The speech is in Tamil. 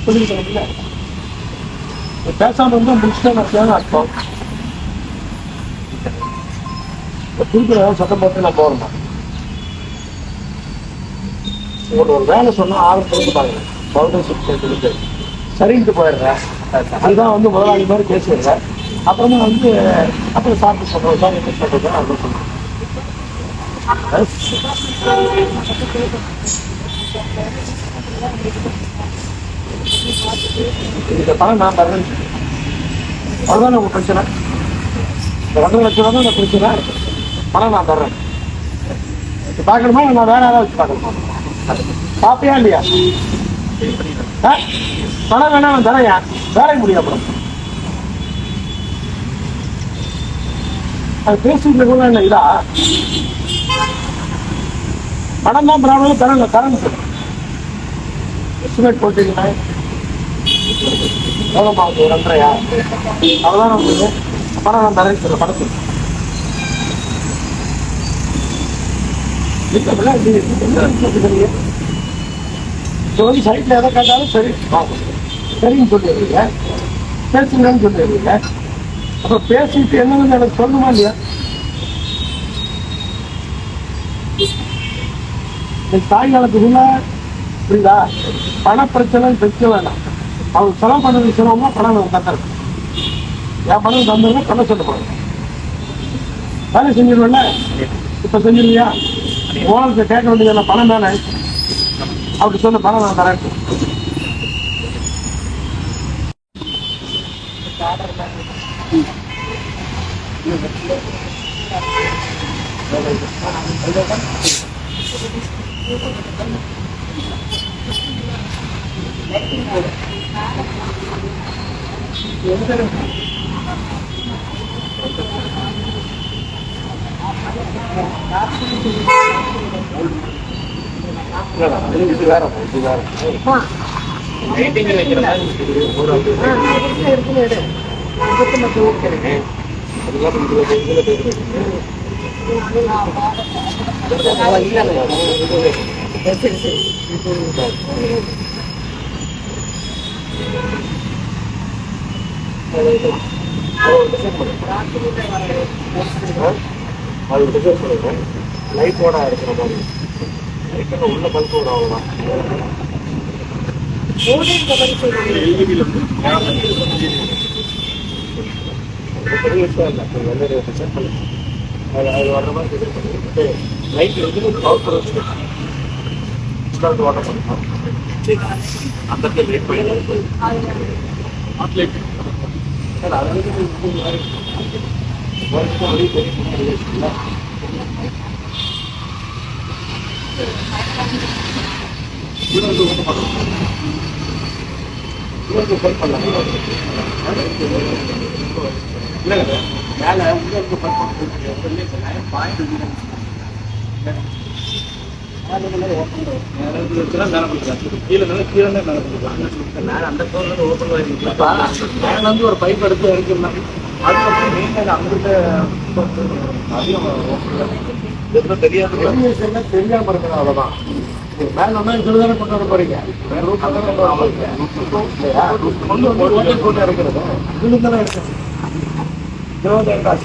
சொல்லியிருக்கேன். பேசாம இருந்தா முடிச்சுட்டா நான் தேவை அர்த்தம். திருப்பி சட்டம் போட்டு நான் போறேன். உங்களுக்கு ஒரு வேலை சொன்னா ஆரம்பத்துக்கு பாருங்க, சொல்லிட்டு சரின்ட்டு போயிடுறேன். அதுதான் முதலாளி மாதிரி பேசிடுறேன். அப்புறமா அப்புறம் சாப்பிட்டு சொல்றேன் சார், என்ன சொல்றேன் அப்படின்னு சொல்றேன். இந்த பணம் நான் தரேன், அதுதான் உங்க பிரச்சனை. இந்த 2 லட்சம் ரூபா தான் இந்த பிரச்சனை. பணம் நான் தர்றேன். பார்க்கணுமா நான் வேற யாராவது வச்சு பார்க்கணுமா? பாப்பியா இல்லையா? பணம் வேணா நான் தரையா, வேலைக்கு முடியும். அப்புறம் அது பேசிட்டு கூட இல்லை. இதா பணம் தான் ப்ராப்ளம். தரல கரண்ட் எஸ்டிமேட் போட்டீங்கன்னா எவ்வளோ மாவுது? 2.5 அவ்வளோதான். உங்களுக்கு பணம் நான் தரேன்னு சொல்ல பணத்துக்கு சைட்ல எதை கேட்டாலும் சரி சரின்னு சொல்லிடுறீங்க, பேசுங்கன்னு சொல்லிடுறீங்க. அப்புறம் பேசிட்டு என்னன்னு எனக்கு சொல்லணுமா இல்லையா? சாயங்காலத்துக்குள்ள புரியுதா? பண பிரச்சனை பிரச்சனை வேண்டாம். அவங்க செலவு பண்ணது செலவுமா பணம் நான் தந்துடுறேன். என் பணம் தந்துடுறேன், பண்ண சொல்ல போறேன். வேலை செஞ்சிருவேன்ல, இப்ப செஞ்சிருவியா? ஓனருக்கு கேட்க வேண்டியது பணம் தானே. அப்படி சொன்ன பணம் நான் தரேன். இது வேற லைட்டோட இருக்கிற மாதிரி உள்ள பல்ப் வரும். அவ்வளோதான். பெரிய விஷயம் இல்லை. அது வர்ற மாதிரி லைட் பவர் வாட்டர் பண்ணிக்கலாம். அந்த லைட் மேல அந்த ஒரு பைப் எடுத்து எடுக்கலாம். அதுக்கப்புறம் மெயின் அங்கிட்ட அதிகம் தெரியாது, தெரியாம இருக்கிற அவ்வளவுதான். மேல சொல்லுதானே கொண்டு வர போறீங்க, கொண்டு வந்து போட்டு இருக்கிறது இதுல தானே இருக்கு. 20,000 காசு